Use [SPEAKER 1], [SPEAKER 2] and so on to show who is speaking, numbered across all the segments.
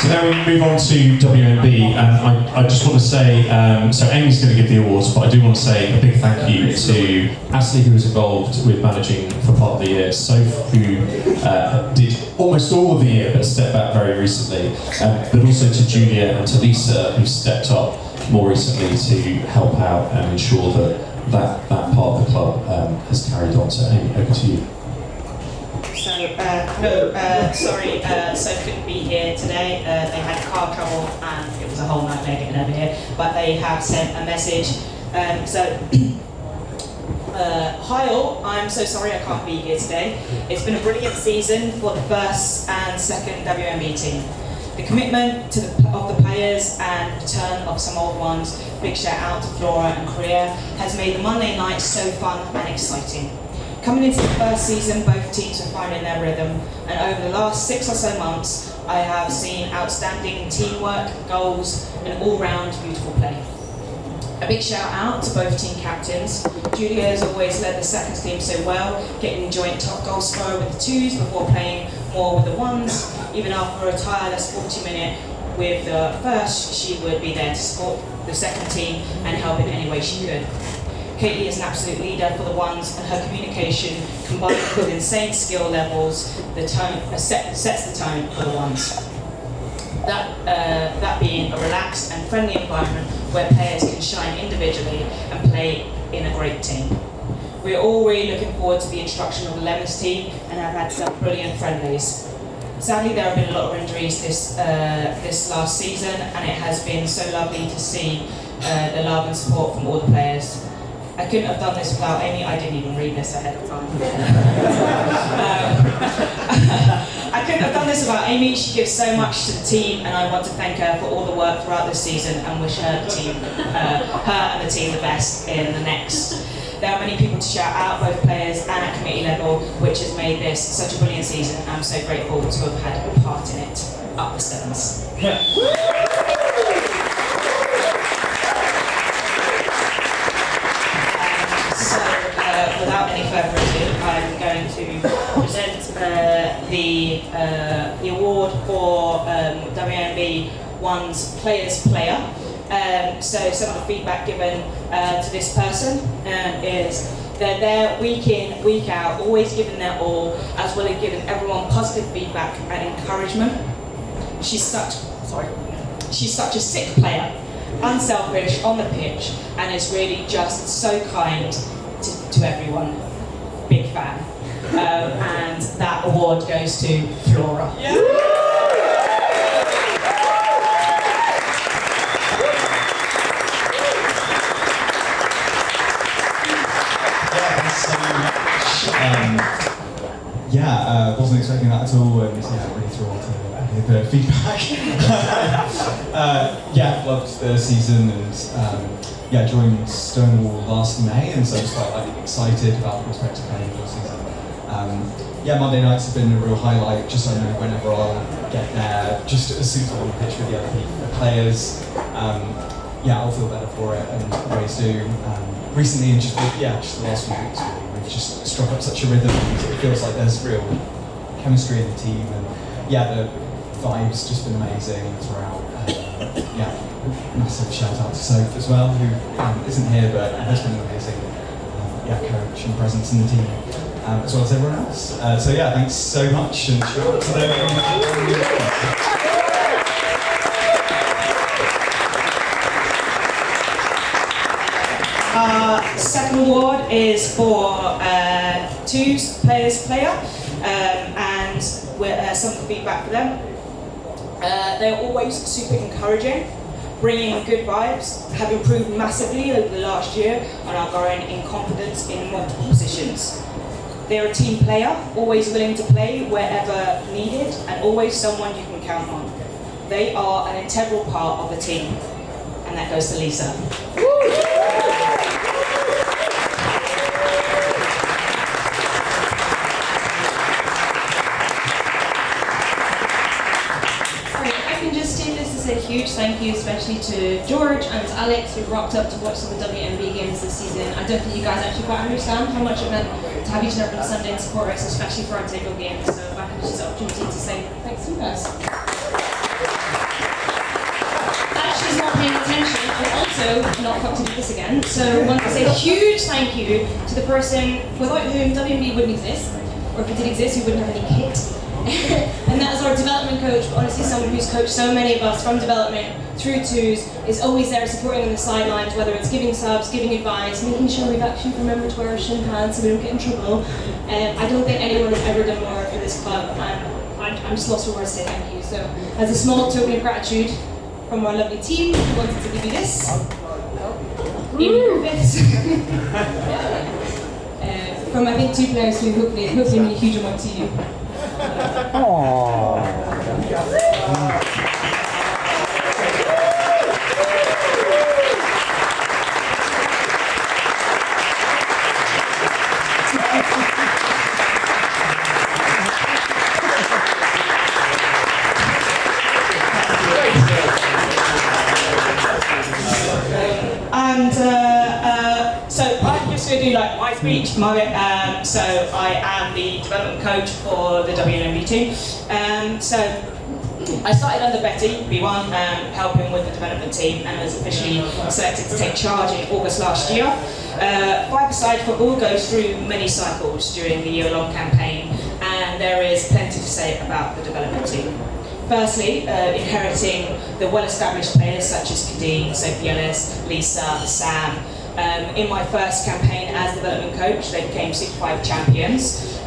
[SPEAKER 1] So now we move on to W&NB, and I just want to say, so Amy's going to give the awards, but I do want to say a big thank you to Ashley, who was involved with managing for part of the year, Soph, who did almost all of the year but stepped back very recently, but also to Julia and to Lisa, who stepped up more recently to help out and ensure that part of the club has carried on. So Amy, over to you.
[SPEAKER 2] Sorry, Soph couldn't be here today. They had car trouble and it was a whole nightmare getting over here. But they have sent a message. Hi all, I'm so sorry I can't be here today. It's been a brilliant season for the first and second W&NB team. The commitment of the players and return of some old ones, big shout out to Flora and Korea, has made the Monday nights so fun and exciting. Coming into the first season, both teams are finding their rhythm, and over the last 6 or so months, I have seen outstanding teamwork, goals, and all-round beautiful play. A big shout out to both team captains. Julia has always led the second team so well, getting joint top goal scorer with the twos before playing more with the ones. Even after a tireless 40-minute with the first, she would be there to support the second team and help in any way she could. Katie is an absolute leader for the ones, and her communication, combined with insane skill levels, sets the tone for the ones. That being a relaxed and friendly environment where players can shine individually and play in a great team. We're all really looking forward to the introduction of the Lemons team and have had some brilliant friendlies. Sadly, there have been a lot of injuries this last season, and it has been so lovely to see the love and support from all the players. I couldn't have done this without Amy. I didn't even read this ahead of time. I couldn't have done this without Amy. She gives so much to the team, and I want to thank her for all the work throughout this season and wish her and the team the best in the next. There are many people to shout out, both players and at committee level, which has made this such a brilliant season. I'm so grateful to have had a part in it. Up the Stones. Without any further ado, I'm going to present the award for W&NB One's Players Player. So some of the feedback given to this person is they're there week in, week out, always giving their all, as well as giving everyone positive feedback and encouragement. She's such a sick player, unselfish on the pitch, and is really just so kind to everyone. Big fan. And that award goes to Flora. Yeah.
[SPEAKER 3] Wasn't expecting that at all, and really thrilled to hear the feedback. Loved the season, and joined Stonewall last May, and so I was quite excited about the prospect of playing for the season. Monday nights have been a real highlight, just so I know whenever I'll get there, just as soon as I'm on the pitch with the other players, I'll feel better for it, and always do. Recently, and just the last few weeks, really, we've just struck up such a rhythm, and it feels like there's real chemistry in the team, and the vibe's just been amazing throughout. Massive shout out to Soph as well, who isn't here but has been an amazing coach and presence in the team, as well as everyone else. Thanks so much, and shout out to them.
[SPEAKER 2] Second award is for Two's Players Player, and some of the feedback for them. They're always super encouraging, bringing good vibes, have improved massively over the last year, and are growing in confidence in multiple positions. They're a team player, always willing to play wherever needed, and always someone you can count on. They are an integral part of the team, and that goes to Lisa.
[SPEAKER 4] A huge thank you, especially to George and to Alex, who rocked up to watch some of the W&NB games this season. I don't think you guys actually quite understand how much it meant to have each other on Sunday and support us, especially for our table games. So I can just use the opportunity to say thanks to you guys. also not got to do this again. So I want to say a huge thank you to the person without whom W&B wouldn't exist, or if it did exist, we wouldn't have any kit. And that is our development coach, but honestly someone who's coached so many of us from development through twos, is always there supporting on the sidelines, whether it's giving subs, giving advice, making sure we've actually remembered to wear our shin pads so we don't get in trouble. I don't think anyone has ever done more for this club, and I'm just lost for words to say thank you. So as a small token of gratitude from our lovely team, we wanted to give you this. Even this. From I think 2 players who hopefully mean a huge amount to you.
[SPEAKER 2] And so I'm just going to do like my speech. So I am the development coach for the W&NB team. So I started under Betty, B1, helping with the development team, and was officially selected to take charge in August last year. Five-a-side football goes through many cycles during the year-long campaign, and there is plenty to say about the development team. Firstly, inheriting the well-established players such as Kadeen, Sophie Ellis, Lisa, Sam. In my first campaign as development coach, they became Super 5 champions,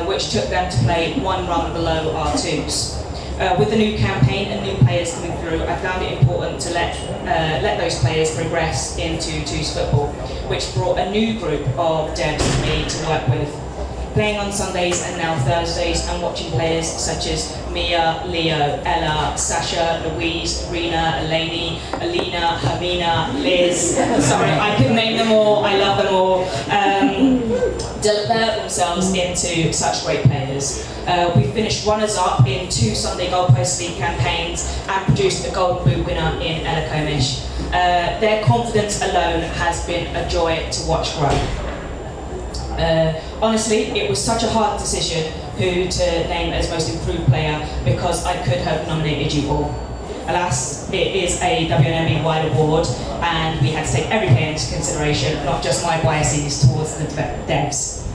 [SPEAKER 2] which took them to play one run below our twos. With the new campaign and new players coming through, I found it important to let those players progress into twos football, which brought a new group of devs to me to work with. Playing on Sundays and now Thursdays, and watching players such as Mia, Leo, Ella, Sasha, Louise, Rena, Eleni, Alina, Hamina, Liz. Sorry, I could name them all, I love them all. Develop themselves into such great players. We finished runners-up in 2 Sunday Goalpost League campaigns and produced a Golden Boot winner in Ella Comish. Their confidence alone has been a joy to watch grow. Honestly, it was such a hard decision who to name as most improved player, because I could have nominated you all. Alas, it is a W&NB wide award, and we had to take every player into consideration, not just my biases towards the devs.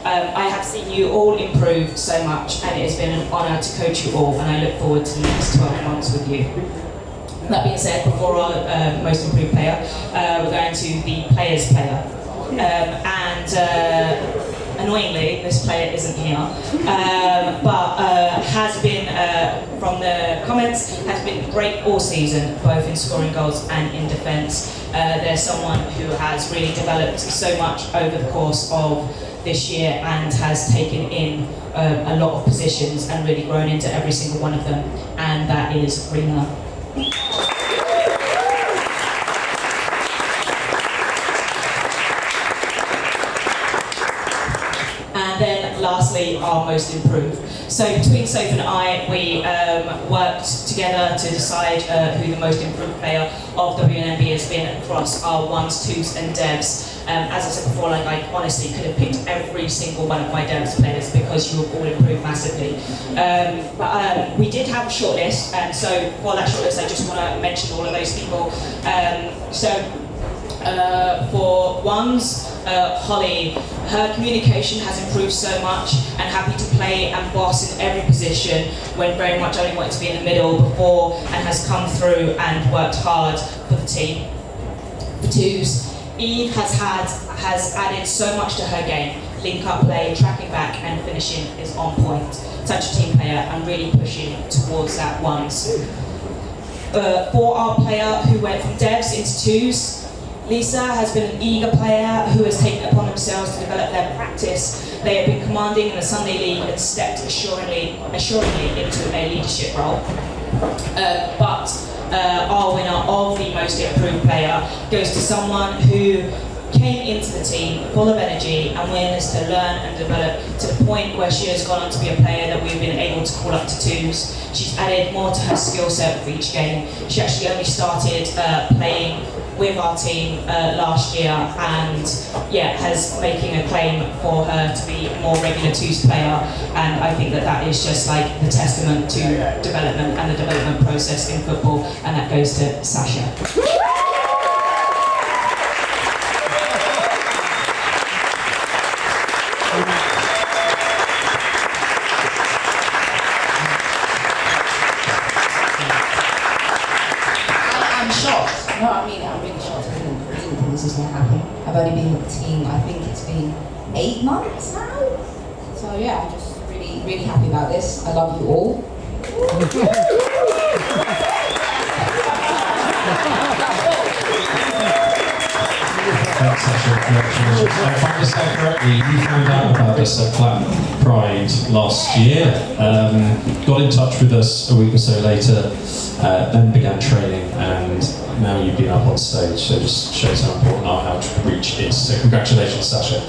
[SPEAKER 2] I have seen you all improve so much, and it has been an honour to coach you all, and I look forward to the next 12 months with you. That being said, before our most improved player, we're going to the player's player. Annoyingly, this player isn't here, but has been, from the comments, has been great all season, both in scoring goals and in defence. There's someone who has really developed so much over the course of this year and has taken in a lot of positions and really grown into every single one of them, and that is Rena. And then lastly, our most improved. So between Soph and I, we worked together to decide who the most improved player of W&NB has been across our ones, twos and devs. As I said before, like, I honestly could have picked every single one of my devs players because you have all improved massively. But we did have a shortlist, and so for that shortlist I just want to mention all of those people. For ones, Holly, her communication has improved so much, and happy to play and boss in every position when very much only wanted to be in the middle before, and has come through and worked hard for the team. For twos, Eve has added so much to her game. Link up play, tracking back and finishing is on point. Such a team player and really pushing towards that ones. For our player who went from devs into twos, Lisa has been an eager player who has taken it upon themselves to develop their practice. They have been commanding in the Sunday League and stepped assuringly into a leadership role. But our winner of the most improved player goes to someone who came into the team full of energy and willingness to learn and develop to the point where she has gone on to be a player that we've been able to call up to twos. She's added more to her skill set for each game. She actually only started playing with our team last year, and has making a claim for her to be a more regular twos player, and I think that is just like the testament to development and the development process in football, and that goes to Sasha.
[SPEAKER 5] shocked. No, I mean it. I'm really shocked. I didn't think this was going to happen. I've only been with the team, I think it's been 8 months now. So yeah, I'm just really, really happy about this. I love you all.
[SPEAKER 1] Thanks, Sasha. Congratulations. If I understand correctly, you found out about us at Platinum Pride last year, got in touch with us a week or so later, then began training, and now you've been up on stage, so it just shows how important our outreach is. So congratulations, Sasha.